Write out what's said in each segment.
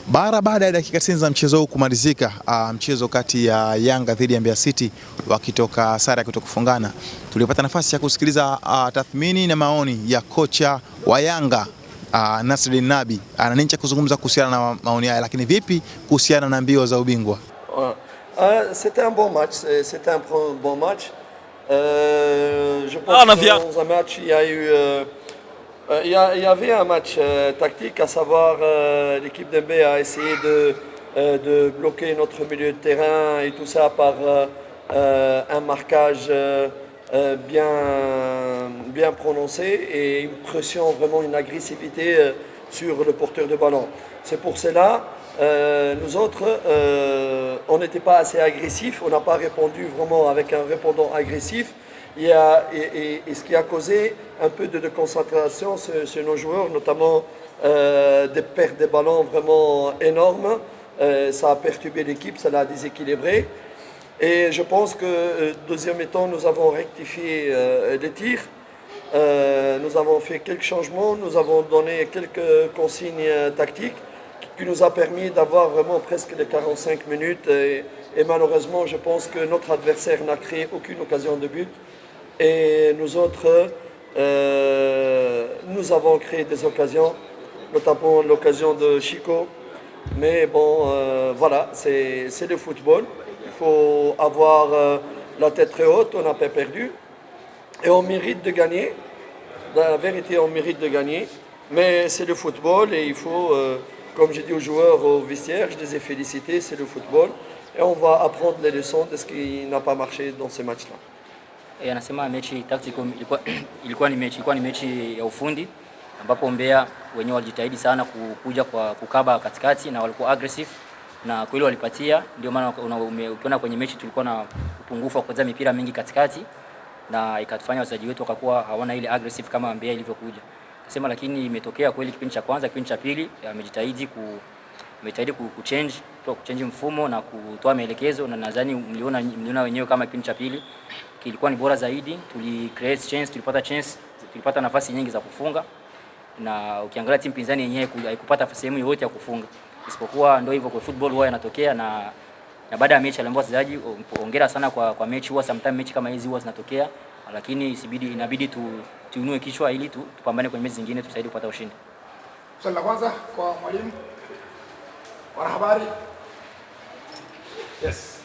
Baada ya dakika 90 za mchezo huu kumalizika, mchezo kati ya Yanga dhidi ya Mbeya City wakitoka sare ya kutokufungana, tulipata nafasi ya kusikiliza tathmini na maoni ya kocha wa Yanga Nasreddine Nabi. Ana nini cha kuzungumza kuhusiana na maoni haya, lakini vipi kuhusiana na mbio za ubingwa? C'était un bon match, c'était un bon match. Je pense que dans un match, il y a eu il y avait un match tactique, à savoir l'équipe d'Embe a essayé de bloquer notre milieu de terrain et tout ça par un marquage bien prononcé et une pression, vraiment une agressivité sur le porteur de ballon. C'est pour cela, nous autres, on n'était pas assez agressifs, on n'a pas répondu vraiment avec un répondant agressif. Et ce qui a causé un peu de concentration chez nos joueurs, notamment des pertes de ballons vraiment énormes. Ça a perturbé l'équipe, ça l'a déséquilibré. Et je pense que deuxième temps, nous avons rectifié les tirs. Nous avons fait quelques changements, nous avons donné quelques consignes tactiques qui nous a permis d'avoir vraiment presque les 45 minutes. Et malheureusement, je pense que notre adversaire n'a créé aucune occasion de but. Et nous autres, nous avons créé des occasions, notamment l'occasion de Chico. Mais bon, voilà, c'est le football. Il faut avoir la tête très haute, on n'a pas perdu. Et on mérite de gagner. Dans la vérité, on mérite de gagner. Mais c'est le football et il faut, comme j'ai dit aux joueurs, aux vestiaires, je les ai félicités, c'est le football. Et on va apprendre les leçons de ce qui n'a pas marché dans ces matchs-là. Anasema mechi tactical ilikuwa ni mechi ya ufundi ambapo Mbeya wenyewe walijitahidi sana kuja kwa kukaba katikati na walikuwa aggressive na kweli walipatia. Ndio maana ukiona kwenye mechi tulikuwa na upungufu wa kucheza mipira mingi katikati na ikatufanya wachezaji wetu wakakuwa hawana ile aggressive kama Mbeya ilivyokuja. Nasema lakini imetokea kweli kipindi cha kwanza, kipindi cha pili amejitahidi kuchange mfumo na kutoa maelekezo, na nadhani mliona wenyewe kama kipindi cha pili kilikuwa ni bora zaidi. Tulipata nafasi nyingi za kufunga, na ukiangalia timu pinzani yenyewe haikupata sehemu yoyote ya kufunga, isipokuwa ndio hivyo kwa football huwa yanatokea. Na baada ya mechi aliambia wachezaji hongera sana kwa mechi. Huwa sometimes mechi kama hizi huwa zinatokea, lakini inabidi tuinue kichwa ili tupambane kwenye mechi zingine tusaidie kupata ushindi. Swali la kwanza kwa mwalimu, wanahabari. Yes.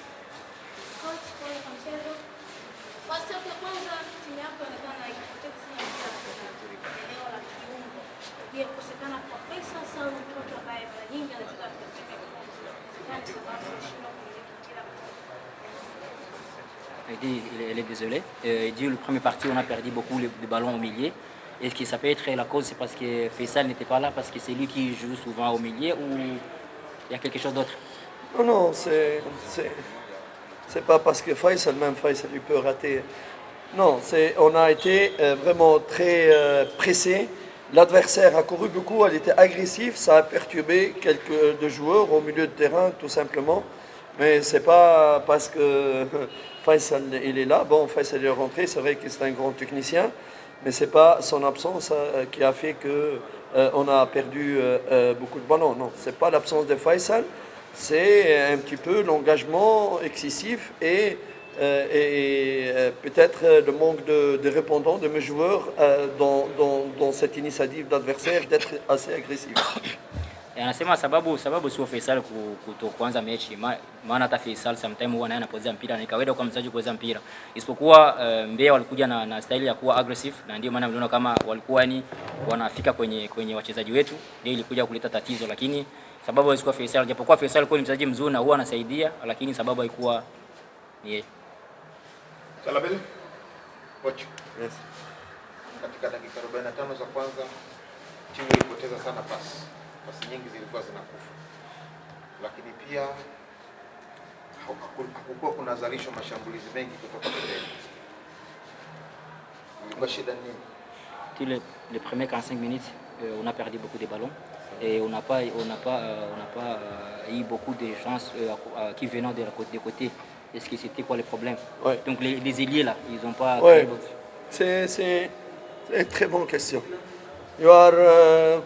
Elle est désolée. Il dit le premier parti, on a perdu beaucoup de ballons au milieu. Est-ce que ça peut être la cause, c'est parce que Faisal n'était pas là, parce que c'est lui qui joue souvent au milieu, ou il y a quelque chose d'autre? Non, c'est pas parce que Faisal il peut rater. Non, on a été vraiment très pressé. L'adversaire a couru beaucoup, elle était agressive, ça a perturbé quelques de joueurs au milieu de terrain, tout simplement. Mais c'est pas parce que Faisal il est là. Bon, Faisal est rentré, c'est vrai que c'est un grand technicien, mais c'est pas son absence qui a fait que on a perdu beaucoup de ballons. Non, c'est pas l'absence de Faisal, c'est un petit peu l'engagement excessif et peut-être le manque de répondants de mes joueurs dans cette initiative d'adversaire d'être assez agressif. Anasema sababu sio Faisal kutokuanza mechi, maana hata Faisal sometimes huwa naye anapozea mpira na kawaida kwa mchezaji kuweza mpira, isipokuwa Mbeya walikuja na style ya kuwa aggressive, na ndio maana mliona kama walikuwa wanafika kwenye wachezaji wetu, ndio ilikuja kuleta tatizo. Lakini sababu haikuwa Faisal, japokuwa Faisal kwa mchezaji mzuri na huwa anasaidia, lakini sababu haikuwa ni yeye. Salabeli coach. Yes. Katika dakika 45 za kwanza timu ilipoteza sana pasi nyingi zilikuwa zinakufa, lakini pia hakukuwa kunazalishwa mashambulizi mengi kutoka pembeni. Ilikuwa shida nini? Les premières 45 minutes, on a perdu beaucoup de ballons et on n'a pas eu beaucoup de chances qui venaient des côtés. Est-ce que c'était quoi le problème? Ouais. Donc les ailiers là, ils n'ont pas... Ouais. C'est une très bonne question. You are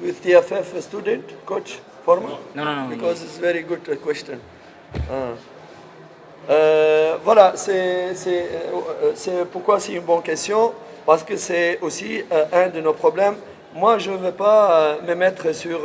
with TFF student, coach? Formal? No. Because it's very good question. Voilà, c'est pourquoi c'est une bonne question, parce que c'est aussi un de nos problèmes. Moi, je ne veux pas me mettre sur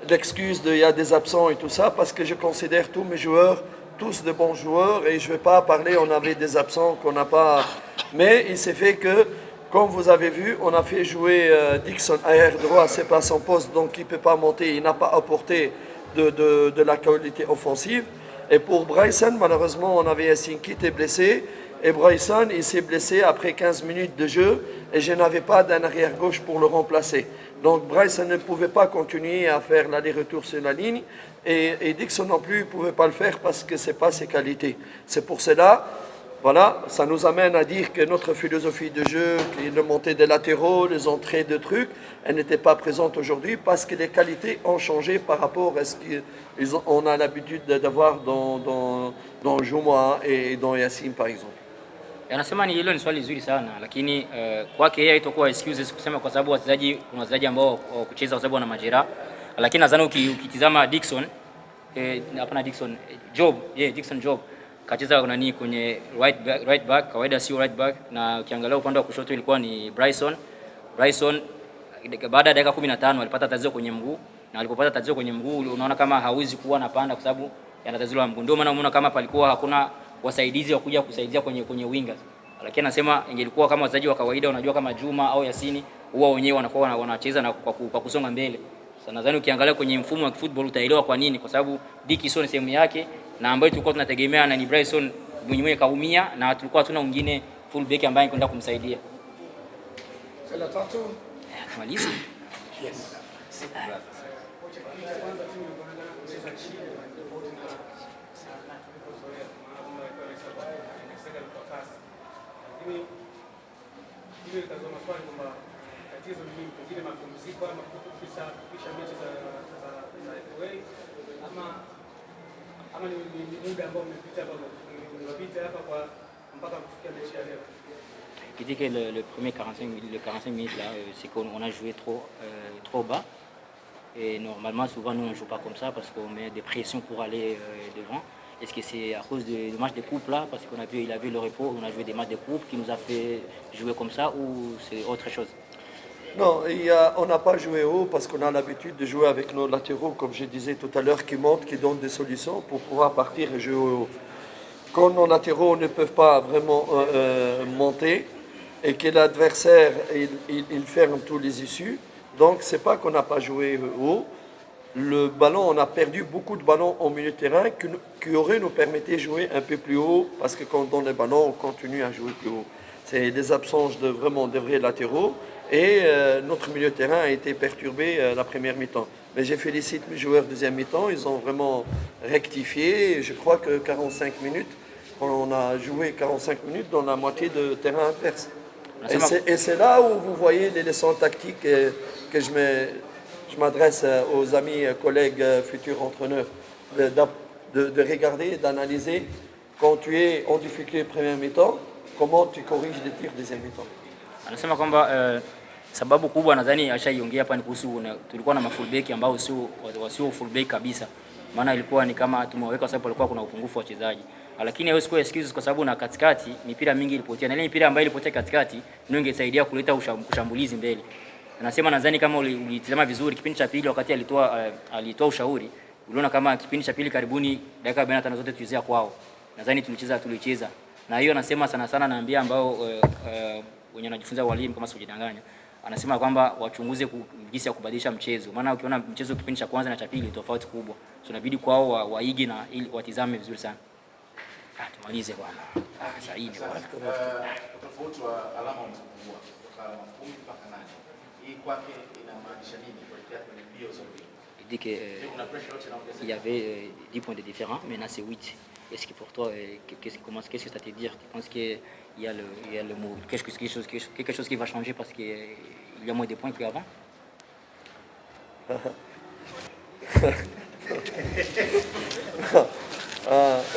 l'excuse il y a des absents et tout ça, parce que je considère tous mes joueurs tous de bons joueurs et je ne vais pas parler, on avait des absents qu'on n'a pas. Mais il s'est fait que, comme vous avez vu, on a fait jouer Dixon arrière droit, c'est pas son poste, donc il ne peut pas monter, il n'a pas apporté de la qualité offensive. Et pour Bryson, malheureusement, on avait Yassine qui était blessé. Et Bryson, il s'est blessé après 15 minutes de jeu et je n'avais pas d'un arrière-gauche pour le remplacer. Donc Bryson ne pouvait pas continuer à faire l'aller-retour sur la ligne et Dixon non plus ne pouvait pas le faire parce que ce n'est pas ses qualités. C'est pour cela, voilà, ça nous amène à dire que notre philosophie de jeu, le montée des latéraux, les entrées de trucs, elle n'était pas présente aujourd'hui parce que les qualités ont changé par rapport à ce qu'on a l'habitude d'avoir dans Jouma et dans Yassine par exemple. Anasema ni hilo ni swali zuri sana lakini kwake yeye haitakuwa excuses kusema kwa sababu wachezaji kuna wachezaji ambao kucheza kwa sababu wana majeraha, lakini nadhani ukitizama Dixon hapana Dixon Dixon Job kacheza nani kwenye right back kawaida sio right back, na ukiangalia upande wa kushoto ilikuwa ni Bryson baada ya dakika 15 alipata tatizo kwenye mguu, na alipopata tatizo kwenye mguu unaona kama hawezi kuwa anapanda kwa sababu yana tatizo la mguu, ndio maana unaona kama palikuwa hakuna wasaidizi wa kuja kusaidia kwenye wingers. Lakini anasema ingelikuwa kama wachezaji wa kawaida unajua kama Juma au Yasini huwa wenyewe wanakuwa wanacheza na kwa kusonga mbele. Sasa nadhani ukiangalia kwenye mfumo wa football utaelewa kwa nini, kwa sababu Dixon sehemu yake na ambayo tulikuwa tunategemea na ni Bryson mwenyewe kaumia na tulikuwa hatuna mwingine full back ambaye kwenda kumsaidia. Sala tatu. Tumalize. Yes. Ile tazama swali kwamba tatizo ni nini, pengine mapumziko ama kupisha mechi za FA ama ni muda ambao umepita hapa kwa mpaka kufikia mechi ya leo. Il dit que le premier 45 minutes là, c'est qu'on a joué trop bas. Et normalement, souvent, nous, on ne joue pas comme ça parce qu'on met des pressions pour aller devant. Est-ce que c'est à cause du match de coupe là, parce qu'on a vu, il a vu le repos, on a joué des matchs de coupe qui nous a fait jouer comme ça, ou c'est autre chose? Non, on n'a pas joué haut parce qu'on a l'habitude de jouer avec nos latéraux, comme je disais tout à l'heure, qui montent, qui donnent des solutions pour pouvoir partir et jouer haut. Quand nos latéraux ne peuvent pas vraiment monter et que l'adversaire il ferme tous les issues, donc c'est pas qu'on n'a pas joué haut. Le ballon, on a perdu beaucoup de ballons au milieu de terrain qui auraient nous permis de jouer un peu plus haut parce que quand on donne les ballons, on continue à jouer plus haut. C'est des absences de vraiment de vrais latéraux et notre milieu de terrain a été perturbé la première mi-temps. Mais je félicite mes joueurs deuxième mi-temps, ils ont vraiment rectifié. Je crois que 45 minutes, on a joué 45 minutes dans la moitié de terrain adverse. Et c'est là où vous voyez les leçons tactiques que je m'adresse aux amis, collègues, futurs entraîneurs, de regarder, d'analyser quand tu es en difficulté première mi-temps, comment tu corriges les tirs deuxième mi-temps. Anasema kwamba sababu kubwa nadhani ashaiongea hapa ni kuhusu tulikuwa na mafullback ambao sio fullback kabisa. Maana ilikuwa ni kama tumeweka sababu palikuwa kuna upungufu wa wachezaji. Lakini haiwezi kuwa excuse kwa sababu na katikati mipira mingi ilipotea. Na ile mipira ambayo ilipotea katikati ndio ingesaidia kuleta kushambulizi mbele. Anasema nadhani kama ulitazama vizuri kipindi cha pili wakati alitoa ushauri, uliona kama kipindi cha pili karibuni dakika 45 zote tulicheza kwao. Nadhani tulicheza. Na hiyo anasema sana naambia ambao wenye wanajifunza walimu kama sijidanganya. Anasema kwamba wachunguze jinsi ya kubadilisha mchezo. Maana ukiona mchezo kipindi cha kwanza na cha pili tofauti kubwa. So inabidi kwao waige na ili watizame vizuri sana. Tumalize bwana. Sahihi bwana. Tofauti wa alama umepungua kutoka 10 mpaka 8. Hii kwake inamaanisha nini kuelekea kwenye mbio za ubingwa? Il dit qu'il y avait 10 points de différence, maintenant c'est 8. Est-ce que pour toi, qu'est-ce que ça te dit? Tu penses qu'il y a le mot, quelque chose qui va changer parce qu'il y a moins de points qu'avant?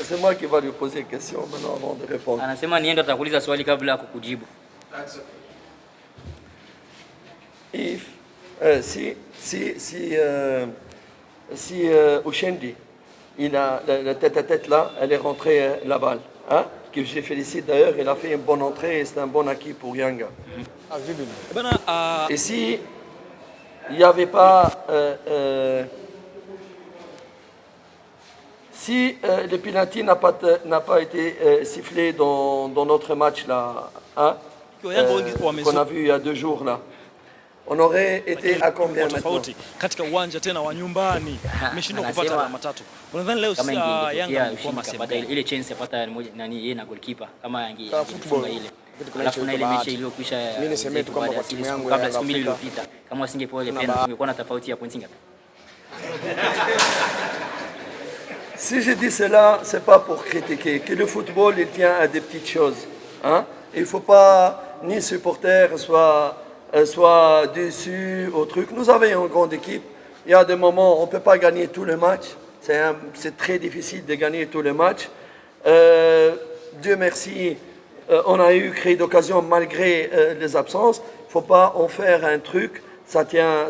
C'est moi qui va lui poser une question maintenant avant de répondre. Anasema nienda atakuuliza swali kabla ya kukujibu. Si si Ushendi, il a la tête à tête là, elle est rentrée la balle. Hein? Que je félicite d'ailleurs, il a fait une bonne entrée et c'est un bon acquis pour Yanga. Et si il n'y avait pas... si le penalty n'a pas été sifflé dans notre match là, hein, qu'on a vu il y a 2 jours là, on aurait été à combien maintenant? Katika uwanja tena wa nyumbani umeshindwa kupata alama 3. Unadhani leo kama Yanga ingekuwa mapata ile chance yapata nani yeye na goalkeeper kama angefunga ile. Alafu na ile mechi iliyokwisha mimi niseme tu kwamba kwa timu yangu kabla siku 2 iliyopita kama wasingepewa ile penalty ungekuwa na tofauti ya points ngapi? Si je dis cela, c'est pas pour critiquer. Que le football, il tient à des petites choses. Hein? Il ne faut pas, ni supporters soit déçus au truc. Nous avons une grande équipe. Il y a des moments où on ne peut pas gagner tous les matchs. C'est très difficile de gagner tous les matchs. Dieu merci, on a eu créé d'occasion malgré les absences. Il ne faut pas en faire un truc. Ça tient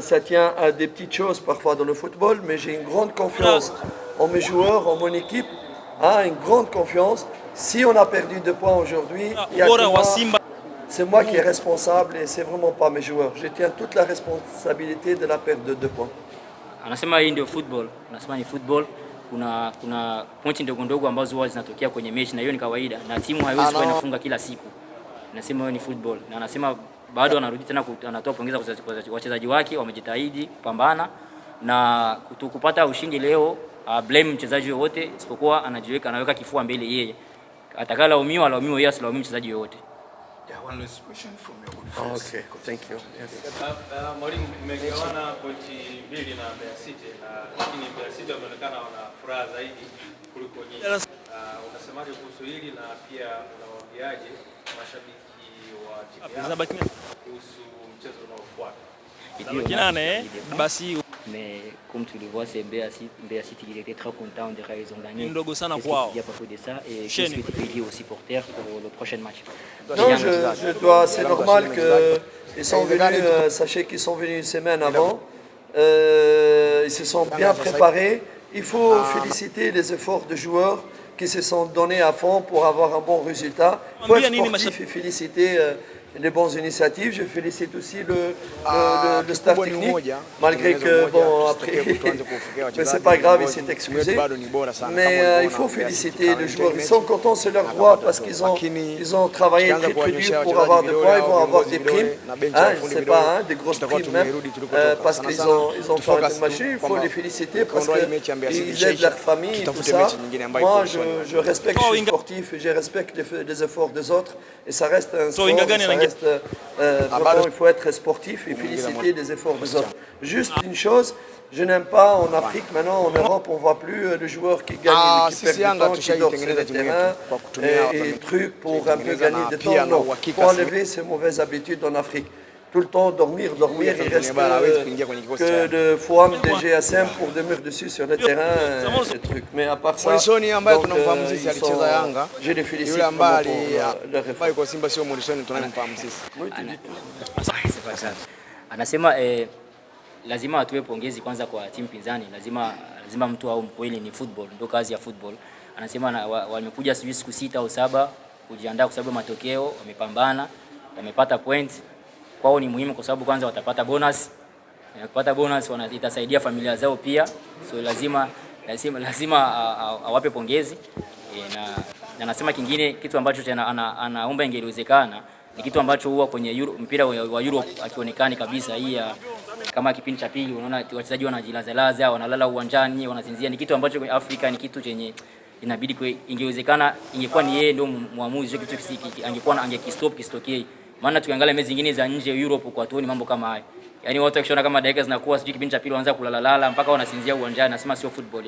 à des petites choses parfois dans le football, mais j'ai une grande confiance en mes joueurs, en mon équipe, hein, une grande confiance. Si on a perdu 2 points aujourd'hui, c'est moi qui est responsable et c'est vraiment pas mes joueurs. Je tiens toute la responsabilité de la perte de 2 points. Anasema hii ndio football. Anasema ni football. Kuna pointi ndogo ndogo ambazo huwa zinatokea kwenye mechi na hiyo ni kawaida na timu haiwezi kuwa inafunga kila siku. Anasema hiyo ni football. Na anasema bado anarudi tena anatoa pongeza kwa wachezaji wake wamejitahidi kupambana na kupata ushindi leo. Blame mchezaji wote isipokuwa anaweka kifua mbele yeye. Atakayelaumiwa alaumiwe yeye, asilaumiwe mchezaji yote. One last question from your good friends. Okay, thank you. Yes. Mwalimu, mmegawana pointi 2 na Mbeya City, lakini Mbeya City wameonekana wana furaha zaidi kuliko nyinyi. Unasemaje kuhusu hili na pia unawaambiaje mashabiki wa timu yako kuhusu mchezo unaofuata? Basi Mais comme tu le vois, c'est Mbeya City qui était très content de ils ont gagné. ndogo sana Il kwao. y a pas de ça et qu'est-ce que tu peux dire aux supporters pour le prochain match? Non, c'est normal qu'ils sont venus, sachez qu'ils sont venus une semaine avant. Ils se sont bien préparés. Il faut féliciter les efforts des joueurs qui se sont donnés à fond pour avoir un bon résultat. Il faut être sportif et féliciter les bonnes initiatives. Je félicite aussi le staff technique, malgré que, bon, après, mais c'est pas grave, il s'est excusé. Mais il faut féliciter les joueurs. Ils sont contents, c'est leur droit, parce qu'ils ont travaillé très très dur pour avoir des points, ils vont avoir des primes. Hein, je ne sais pas, hein, des grosses primes même, parce qu'ils ont fait un match. Il faut les féliciter parce qu'ils aident leur famille et tout ça. Moi, je respecte, je suis sportif et je respecte les efforts des autres. Et ça reste un sport, vraiment, il faut être sportif et féliciter les efforts des autres. Juste une chose, je n'aime pas en Afrique, maintenant en Europe, on ne voit plus le joueur qui gagne, qui perd du temps, qui dort sur le terrain et trucs pour un peu gagner du temps. Non, il faut enlever ces mauvaises habitudes en Afrique. Tout le temps dormir, il reste que de foam, de GSM pour dormir dessus sur le terrain, ces trucs. Mais à part ça, je les félicite pour leur effort. Anasema lazima atoe pongezi kwanza kwa timu pinzani, lazima mtu au mkweli, ni football, ndio kazi ya football. Anasema wamekuja siku 6 au 7 kujiandaa kwa sababu matokeo, wamepambana, wamepata points. Kwao ni muhimu kwa sababu kwanza watapata bonus. Kupata bonus itasaidia familia zao pia. So lazima awape pongezi. Na nasema kingine, kitu ambacho anaomba ingewezekana ni kitu ambacho huwa kwenye mpira wa Europe akionekani kabisa. Hii kama kipindi cha pili unaona wachezaji wanajilazalaza, wanalala uwanjani, wanasinzia. Ni kitu ambacho kwenye Afrika ni kitu chenye inabidi ingewezekana, ingekuwa ni yeye ndio muamuzi, kitu angekistop kistokei. Maana tukiangalia mechi zingine za nje Europe kwa tuoni mambo kama haya. Yaani watu wakishaona kama dakika zinakuwa sijui kipindi cha pili wanaanza kulalala mpaka wanasinzia uwanjani, nasema sio football.